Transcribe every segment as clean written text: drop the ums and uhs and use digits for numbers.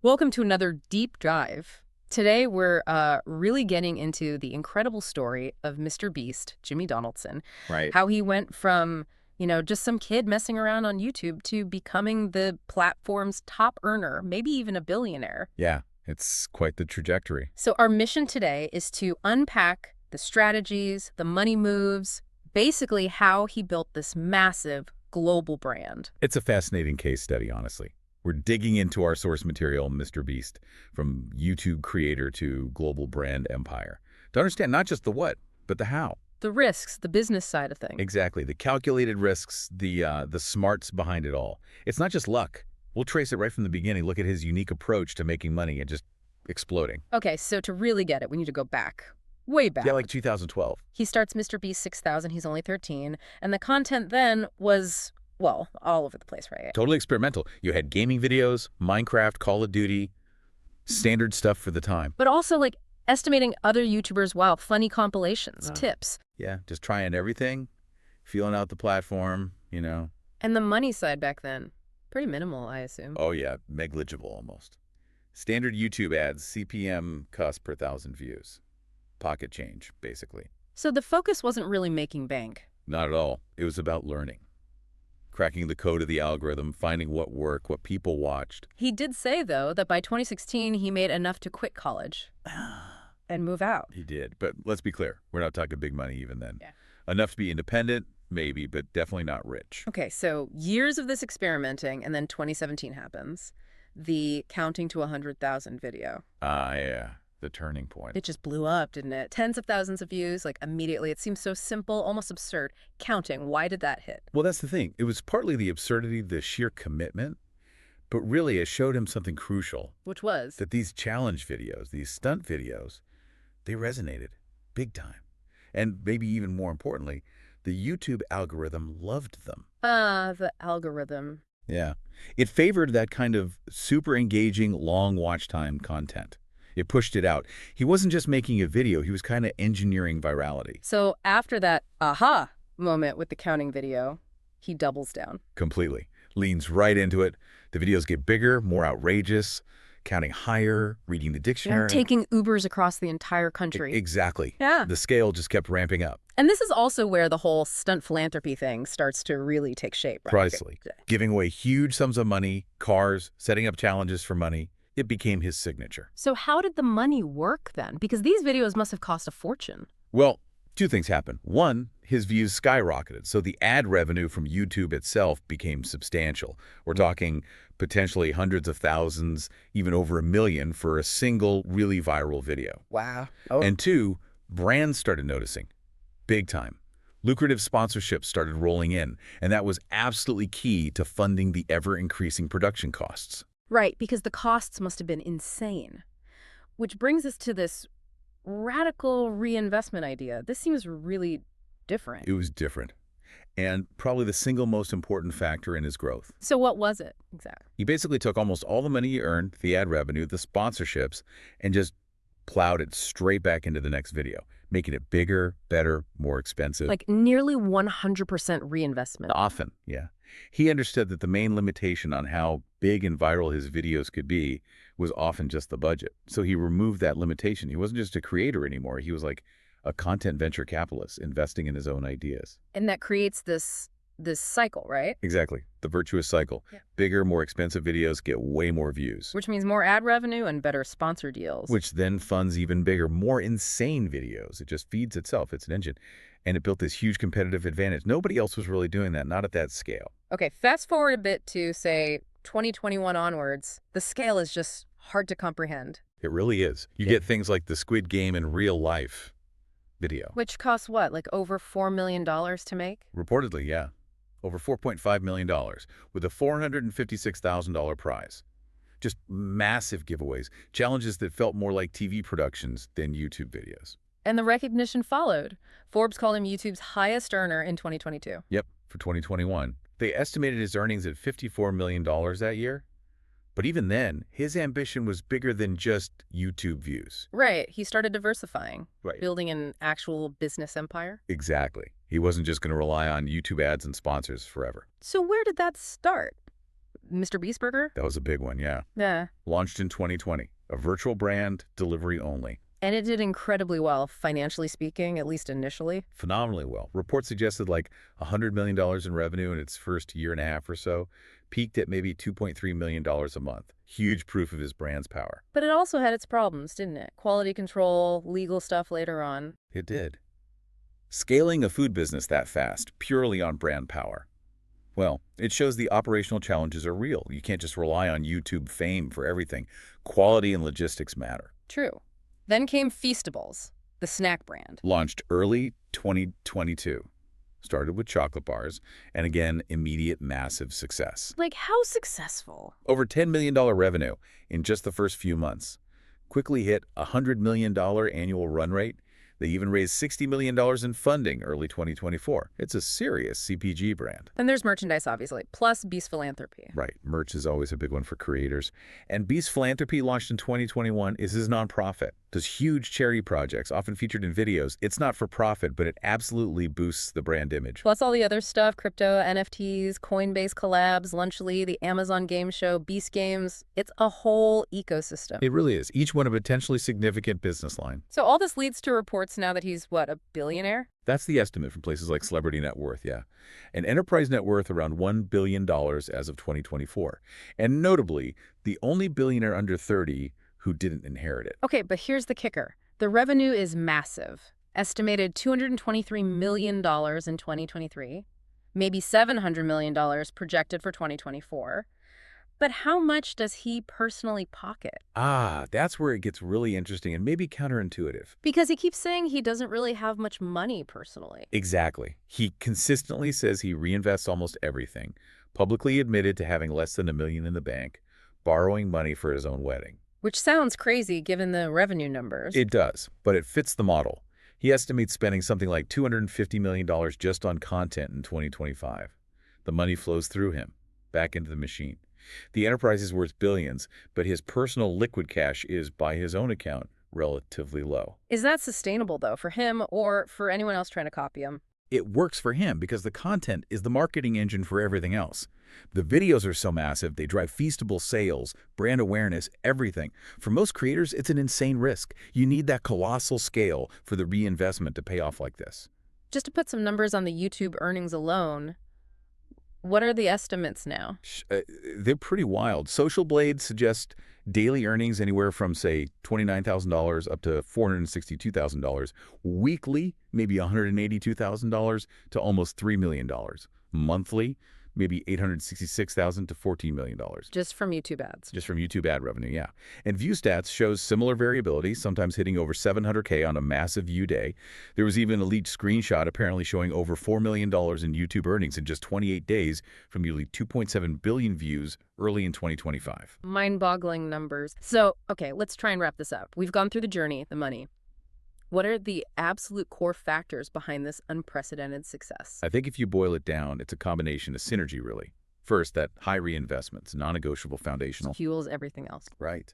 Welcome to another deep dive. Today, we're really getting into the incredible story of Mr. Beast, Jimmy Donaldson, Right. how he went from, just some kid messing around on YouTube to becoming the platform's top earner, maybe even a billionaire. Yeah, it's quite the trajectory. So our mission today is to unpack the strategies, the money moves, basically how he built this massive global brand. It's a fascinating case study, honestly. We're digging into our source material, Mr. Beast, from YouTube creator to global brand empire, to understand not just the what, but the how. The risks, the business side of things. Exactly, the calculated risks, the smarts behind it all. It's not just luck. We'll trace it right from the beginning. Look at his unique approach to making money and just exploding. Okay, so to really get it, we need to go back, way back. Yeah, like 2012. He starts MrBeast 6000, he's only 13, and the content then was, well, all over the place, right? Totally experimental. You had gaming videos, Minecraft, Call of Duty, standard stuff for the time. But also, like, estimating other YouTubers, wow, funny compilations, tips. Yeah, just trying everything, feeling out the platform. And the money side back then, pretty minimal, I assume. Oh yeah, negligible almost. Standard YouTube ads, CPM cost per 1,000 views. Pocket change, basically. So the focus wasn't really making bank. Not at all. It was about learning. Cracking the code of the algorithm, finding what worked, what people watched. He did say, though, that by 2016, he made enough to quit college and move out. He did. But let's be clear, we're not talking big money even then. Yeah. Enough to be independent, maybe, but definitely not rich. Okay, so years of this experimenting, and then 2017 happens. The counting to 100,000 video. Yeah, the turning point. It just blew up, didn't it? Tens of thousands of views, like immediately. It seems so simple, almost absurd. Counting, why did that hit? Well, that's the thing. It was partly the absurdity, the sheer commitment, but really it showed him something crucial. Which was? That these challenge videos, these stunt videos, they resonated big time. And maybe even more importantly, the YouTube algorithm loved them. The algorithm. Yeah. It favored that kind of super engaging, long watch time content. It pushed it out. He wasn't just making a video, he was kind of engineering virality. So after that aha moment with the counting video, he doubles down. Completely. Leans right into it. The videos get bigger, more outrageous, counting higher, reading the dictionary. Taking Ubers across the entire country. Exactly. Yeah. The scale just kept ramping up. And this is also where the whole stunt philanthropy thing starts to really take shape, right? Precisely. Giving away huge sums of money, cars, setting up challenges for money. It became his signature. So how did the money work then? Because these videos must have cost a fortune. Well, two things happened. One, his views skyrocketed, so the ad revenue from YouTube itself became substantial. We're talking potentially hundreds of thousands, even over 1 million for a single really viral video. Wow. And two, brands started noticing. Big time. Lucrative sponsorships started rolling in, and that was absolutely key to funding the ever-increasing production costs. Right, because the costs must have been insane. Which brings us to this radical reinvestment idea. This seems really different. It was different, and probably the single most important factor in his growth. So what was it exactly? He basically took almost all the money he earned, the ad revenue, the sponsorships, and just plowed it straight back into the next video, making it bigger, better, more expensive. Like nearly 100% reinvestment. Often, yeah. He understood that the main limitation on how big and viral his videos could be was often just the budget. So he removed that limitation. He wasn't just a creator anymore. He was like a content venture capitalist investing in his own ideas. And that creates this cycle, right? Exactly. The virtuous cycle. Yeah. Bigger, more expensive videos get way more views. Which means more ad revenue and better sponsor deals. Which then funds even bigger, more insane videos. It just feeds itself. It's an engine. And it built this huge competitive advantage. Nobody else was really doing that, not at that scale. Okay, fast forward a bit to, say, 2021 onwards. The scale is just hard to comprehend. It really is. You get things like the Squid Game in real life video. Which costs what, like over $4 million to make? Reportedly, yeah. Over $4.5 million with a $456,000 prize. Just massive giveaways, challenges that felt more like TV productions than YouTube videos. And the recognition followed. Forbes called him YouTube's highest earner in 2022. Yep, for 2021. They estimated his earnings at $54 million that year. But even then, his ambition was bigger than just YouTube views. Right. He started diversifying, Right. building an actual business empire. Exactly. He wasn't just going to rely on YouTube ads and sponsors forever. So where did that start? MrBeast Burger? That was a big one, yeah. Yeah. Launched in 2020. A virtual brand, delivery only. And it did incredibly well, financially speaking, at least initially. Phenomenally well. Reports suggested like $100 million in revenue in its first year and a half or so. Peaked at maybe $2.3 million a month. Huge proof of his brand's power. But it also had its problems, didn't it? Quality control, legal stuff later on. It did. Scaling a food business that fast, purely on brand power. Well, it shows the operational challenges are real. You can't just rely on YouTube fame for everything. Quality and logistics matter. True. Then came Feastables, the snack brand. Launched early 2022. Started with chocolate bars, and again, immediate massive success. Like, how successful? Over $10 million revenue in just the first few months. Quickly hit a $100 million annual run rate. They even raised $60 million in funding early 2024. It's a serious CPG brand. Then there's merchandise, obviously, plus Beast Philanthropy. Right. Merch is always a big one for creators. And Beast Philanthropy, launched in 2021, is his nonprofit. Does huge charity projects, often featured in videos. It's not for profit, but it absolutely boosts the brand image. Plus all the other stuff, crypto, NFTs, Coinbase collabs, Lunchly, the Amazon game show, Beast Games. It's a whole ecosystem. It really is. Each one a potentially significant business line. So all this leads to reports now that he's, what, a billionaire? That's the estimate from places like Celebrity Net Worth, yeah. An enterprise net worth around $1 billion as of 2024. And notably, the only billionaire under 30 who didn't inherit it. Okay, but here's the kicker. The revenue is massive. Estimated $223 million in 2023. Maybe $700 million projected for 2024. But how much does he personally pocket? Ah, that's where it gets really interesting and maybe counterintuitive. Because he keeps saying he doesn't really have much money personally. Exactly. He consistently says he reinvests almost everything, publicly admitted to having less than $1 million in the bank, borrowing money for his own wedding. Which sounds crazy given the revenue numbers. It does, but it fits the model. He estimates spending something like $250 million just on content in 2025. The money flows through him, back into the machine. The enterprise is worth billions, but his personal liquid cash is, by his own account, relatively low. Is that sustainable, though, for him or for anyone else trying to copy him? It works for him because the content is the marketing engine for everything else. The videos are so massive, they drive Feastable sales, brand awareness, everything. For most creators, it's an insane risk. You need that colossal scale for the reinvestment to pay off like this. Just to put some numbers on the YouTube earnings alone, what are the estimates now? They're pretty wild. Social Blade suggests daily earnings anywhere from, say, $29,000 up to $462,000. Weekly, maybe $182,000 to almost $3 million. Monthly, maybe $866,000 to $14 million. Just from YouTube ads. Just from YouTube ad revenue, yeah. And view stats shows similar variability, sometimes hitting over 700K on a massive view day. There was even a leaked screenshot apparently showing over $4 million in YouTube earnings in just 28 days from nearly 2.7 billion views early in 2025. Mind-boggling numbers. So, okay, let's try and wrap this up. We've gone through the journey, the money. What are the absolute core factors behind this unprecedented success? I think if you boil it down, it's a combination of synergy, really. First, that high reinvestments, non-negotiable, foundational. Fuels everything else. Right.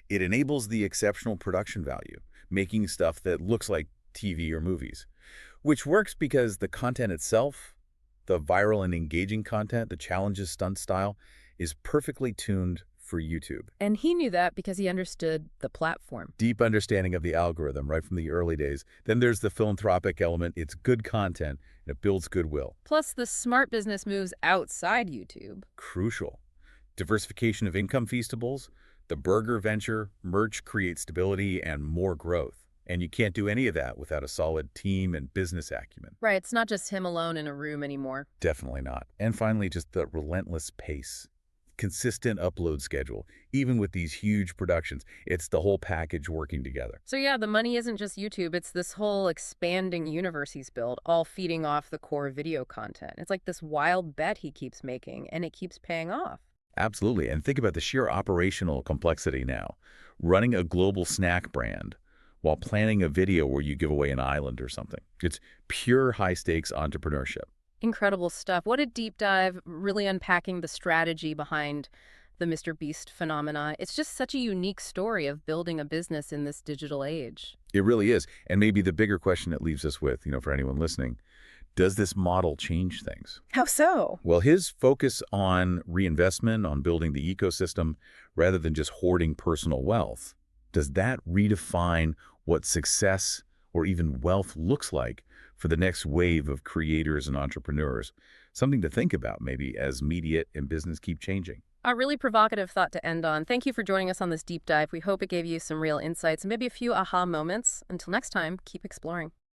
It enables the exceptional production value, making stuff that looks like TV or movies, which works because the content itself, the viral and engaging content, the challenges stunt style, is perfectly tuned for YouTube. And he knew that because he understood the platform. Deep understanding of the algorithm right from the early days. Then there's the philanthropic element. It's good content, and it builds goodwill. Plus, the smart business moves outside YouTube. Crucial. Diversification of income Feastables, the burger venture, merch creates stability and more growth. And you can't do any of that without a solid team and business acumen. Right, it's not just him alone in a room anymore. Definitely not. And finally, just the relentless pace. Consistent upload schedule. Even with these huge productions, it's the whole package working together. So yeah, the money isn't just YouTube, it's this whole expanding universe he's built, all feeding off the core video content. It's like this wild bet he keeps making, and it keeps paying off. Absolutely. And think about the sheer operational complexity now. Running a global snack brand while planning a video where you give away an island or something. It's pure high-stakes entrepreneurship. Incredible stuff. What a deep dive, really unpacking the strategy behind the MrBeast phenomena. It's just such a unique story of building a business in this digital age. It really is. And maybe the bigger question it leaves us with, for anyone listening, Does this model change things? How so? Well, his focus on reinvestment, on building the ecosystem, rather than just hoarding personal wealth, does that redefine what success or even wealth looks like for the next wave of creators and entrepreneurs? Something to think about, maybe, as media and business keep changing. A really provocative thought to end on. Thank you for joining us on this deep dive. We hope it gave you some real insights and maybe a few aha moments. Until next time, keep exploring.